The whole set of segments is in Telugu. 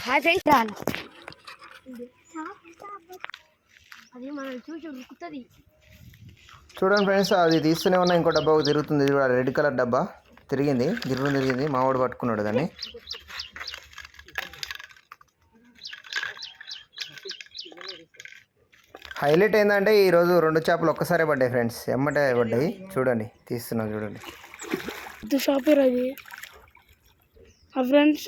హాయ్ ఫ్రెండ్స్ రాను అది మనం చూసి ఉరుకుతుంది. చూడండి ఫ్రెండ్స్, అది తీస్తూనే ఉన్నా ఇంకో డబ్బా తిరుగుతుంది. రెడ్ కలర్ డబ్బా తిరిగింది, తిరిగింది. మావాడు పట్టుకున్నాడు దాన్ని. హైలైట్ ఏంటంటే ఈరోజు 2 చేపలు ఒక్కసారే పడ్డాయి ఫ్రెండ్స్, ఎమ్మటే పడ్డాయి. చూడండి, తీస్తున్నాం చూడండి. షాపర్ అది ఫ్రెండ్స్.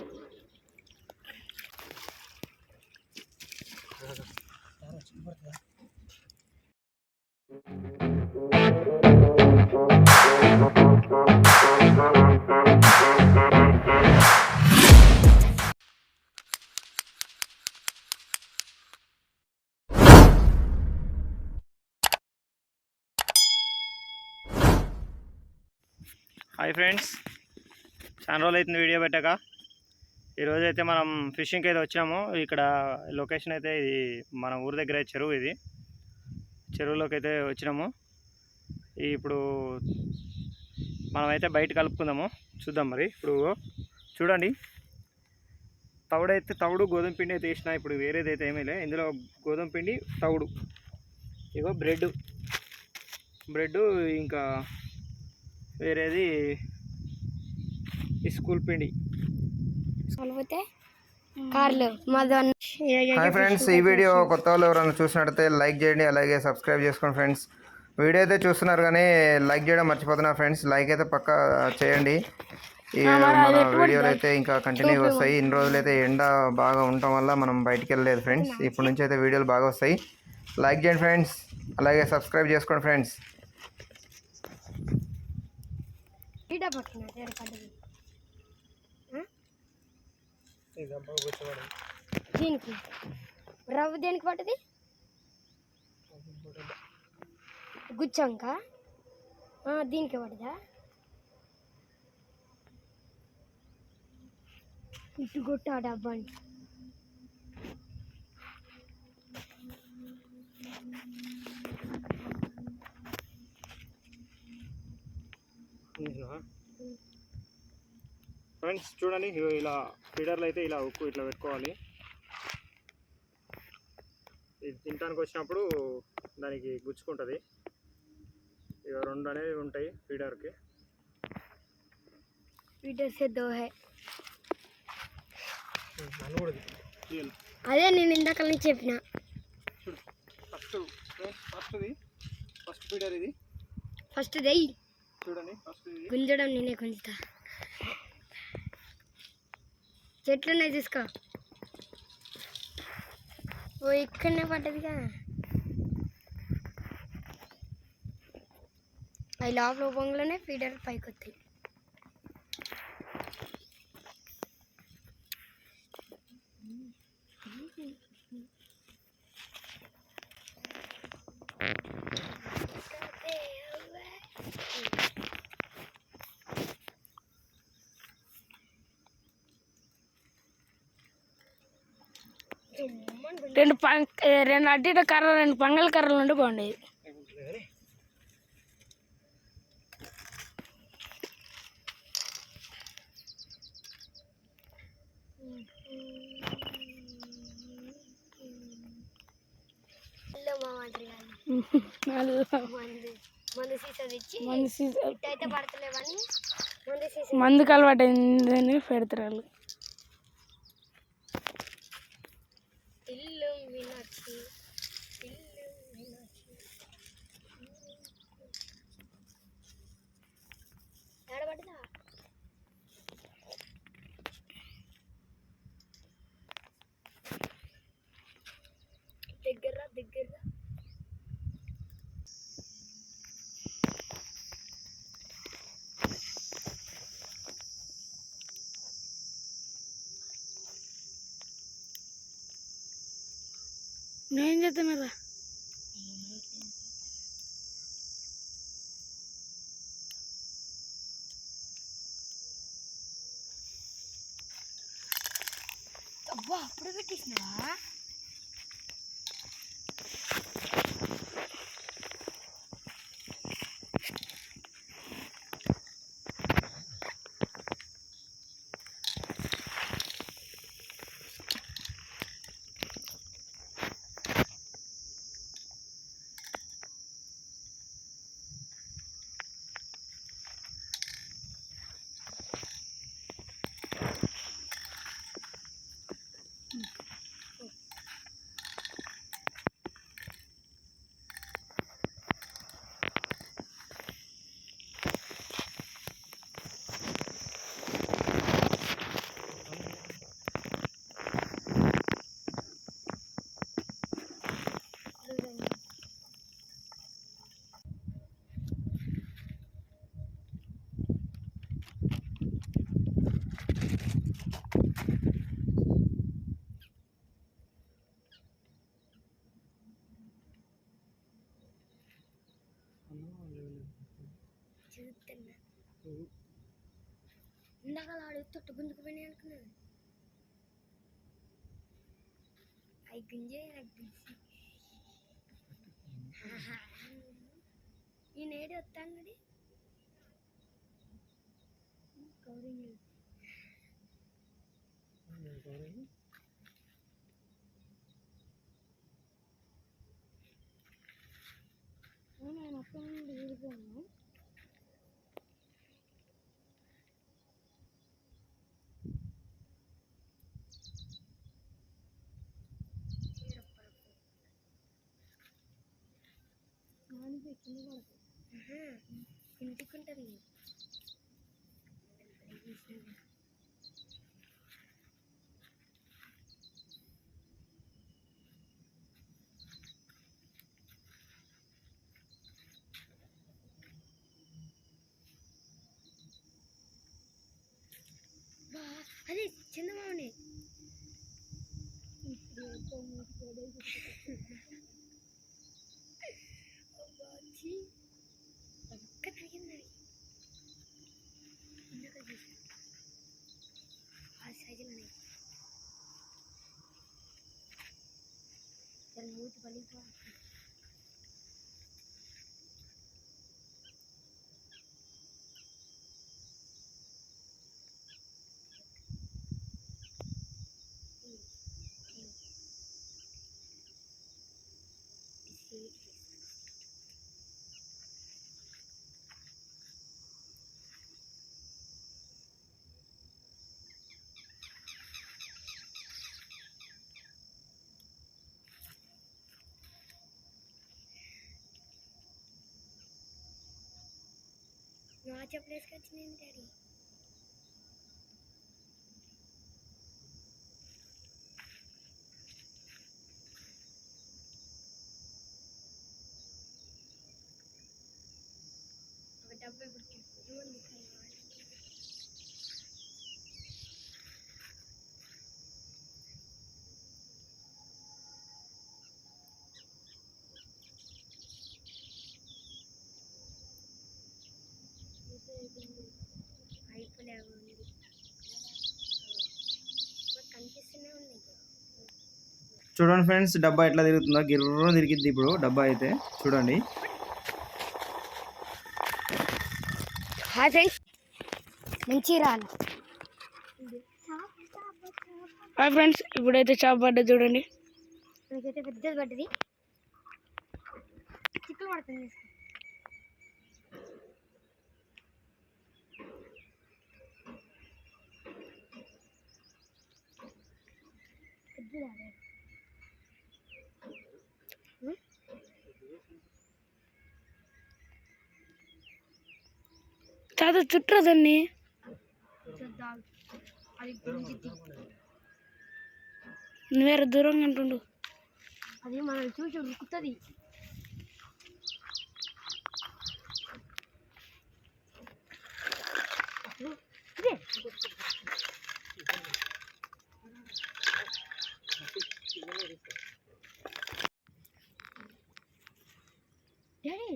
హాయ్ ఫ్రెండ్స్, చాలా రోజులు అవుతుంది వీడియో పెట్టాక. ఈరోజు అయితే మనం ఫిషింగ్కి అయితే వచ్చాము. ఇక్కడ లొకేషన్ అయితే ఇది మన ఊరి దగ్గర చెరువు. ఇది చెరువులోకి అయితే వచ్చినాము. ఇప్పుడు మనమైతే బయట కలుపుకుందాము, చూద్దాం. మరి ఇప్పుడు చూడండి, తవుడు గోధుమ పిండి అయితే వేసిన. ఇప్పుడు వేరేది అయితే ఏమీ లేదు, ఇందులో గోధుమ పిండి, తవుడు, ఇగో బ్రెడ్ ఇంకా వేరేది స్కూల్ పిండి. హాయ్ ఫ్రెండ్స్, ఈ వీడియో కొత్త వాళ్ళు ఎవరైనా చూసినట్టయితే లైక్ చేయండి, అలాగే సబ్స్క్రైబ్ చేసుకోండి ఫ్రెండ్స్. వీడియో అయితే చూస్తున్నారు కానీ లైక్ చేయడం మర్చిపోతున్నారు ఫ్రెండ్స్. లైక్ అయితే పక్కా చేయండి. మన వీడియోలు అయితే ఇంకా కంటిన్యూగా వస్తాయి. ఇన్ని రోజులైతే ఎండ బాగా ఉండటం వల్ల మనం బయటికి వెళ్ళలేదు ఫ్రెండ్స్. ఇప్పటి నుంచి అయితే వీడియోలు బాగా వస్తాయి. లైక్ చేయండి ఫ్రెండ్స్, అలాగే సబ్స్క్రైబ్ చేసుకోండి ఫ్రెండ్స్. దీనికి రవ్వ దేనికి పట్టది? గుచ్చంక దీనికి పడదా? ఇటు కొట్టు ఆ డబ్బాని. ఫ్రెండ్స్ చూడండి, ఇలా ఫీడర్లు అయితే ఇలా ఉక్కు ఇట్లా పెట్టుకోవాలి. ఇది తినడానికి వచ్చినప్పుడు దానికి గుచ్చుకుంటుంది. ఇక 2 అనేవి ఉంటాయి ఫీడర్కి. అదే నేను ఇందాక నుంచి చెప్పిన. ఫస్ట్ ఫీడర్ ఇది. ఫస్ట్ దెయ్యి చూడండి, గుంజడం నేనే గుంజుతా. చెట్లున్నాయి తీసుకో. ఓ ఇక్కడనే పడ్డదిగా. అవి లోపల పొంగలోనే ఫీడర్ పైకి వస్తాయి. రెండు అడ్డు ఇటు కర్రలు, 2 పంగల కర్రలు ఉంటే బాగుండేది. మందుకు అలవాటు అయిందని పెడతారు వాళ్ళు. దగ్గర నేను చేస్తాను. అబ్బా అప్పుడే పెట్టేసినావా? ఇందాక ఆడు తొట్టు గుంజుకు పోయి అనుకున్నాను అవి గుంజే నాకు తెలిసి ఈ నేడు వస్తాను కౌరింగ్ నేను అక్కడ నుండి ఊడిపోయాను ఇంటికుంటాను అదే చిన్నమామని ఒక్క తగినది ఆ సైజులోనే దాని మూతి పలిగిపోవాలి నా చెప్పలేసుకు వచ్చింది డాడీ ఒక డబ్బు ఇప్పుడు అయిపోలేవు కనిపిస్తూనే ఉన్నాయి చూడండి ఫ్రెండ్స్, డబ్బా ఎట్లా తిరుగుతుందో గిర్ర తిరిగిద్ది ఇప్పుడు డబ్బా అయితే చూడండి. హాయ్ ఫ్రెండ్స్, మంచిగా రాను. హాయ్ ఫ్రెండ్స్, ఇప్పుడైతే చేప పడ్డది చూడండి. నాకైతే పెద్దది పడ్డది, చిక్కులు పడుతుంది. చాలా చుట్టూ దాన్ని వేరే దూరంగా అంటుండు. అది మనం చూసి ఉరుకుతుంది. డాడీ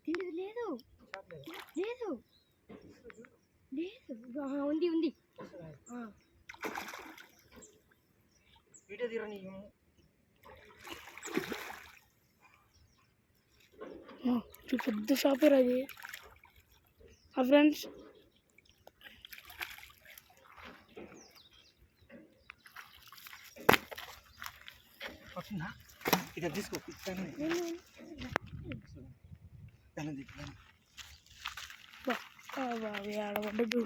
తిండిది లేదు లేదు లేదు, ఉంది ఉంది. పెద్ద షాపర్ అది. ఫ్రెండ్స్ ఇక తీసుకో ఆడబడ్డదు.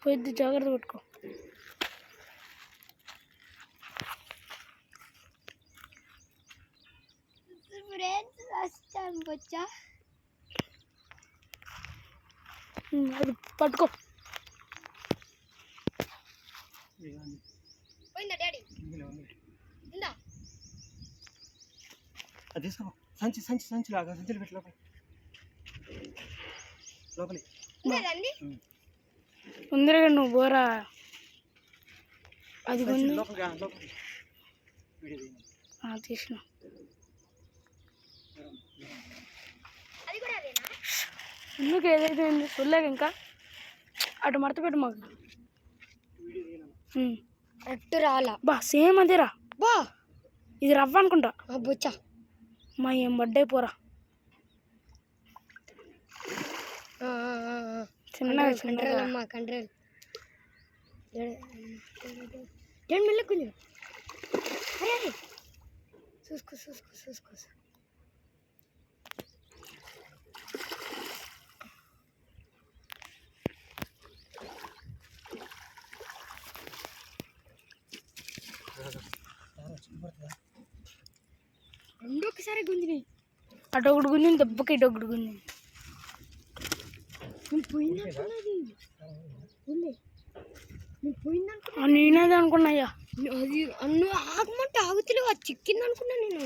పోయిద్ది, జాగ్రత్త పెట్టుకో. వచ్చా అది పట్టుకో. పోయిందా డాడీ? ఇందా అది తీసుకో. సంచి సంచి సంచి లాగా సంచులు పెట్టి లోపలి ఉందిగా, నువ్వు బోరా. అది తీసిన ఎందుకు ఏదైతే చూడలేక ఇంకా అటు మడత పెట్టు మాకు అట్టు రాలా బా సేమ్ అదేరా బా ఇది రవ్వ అనుకుంటా బొచ్చా మా ఏం బడ్డే పోరా చిన్నగా చిన్నగా అమ్మా కంట్రోల్ మెల్ల కొంచెం అరే అరే చూసుకో చూసుకో చూసుకో రెండు ఒకసారి గుంజినాయి అటు ఒకటి గుంజింది దెబ్బకి ఇటు ఒకటి గుంజింది నేనేది అనుకున్నాయ్యా అది అన్ను ఆగమంటే ఆగుతలేవు అది చిక్కింది అనుకున్నా నేను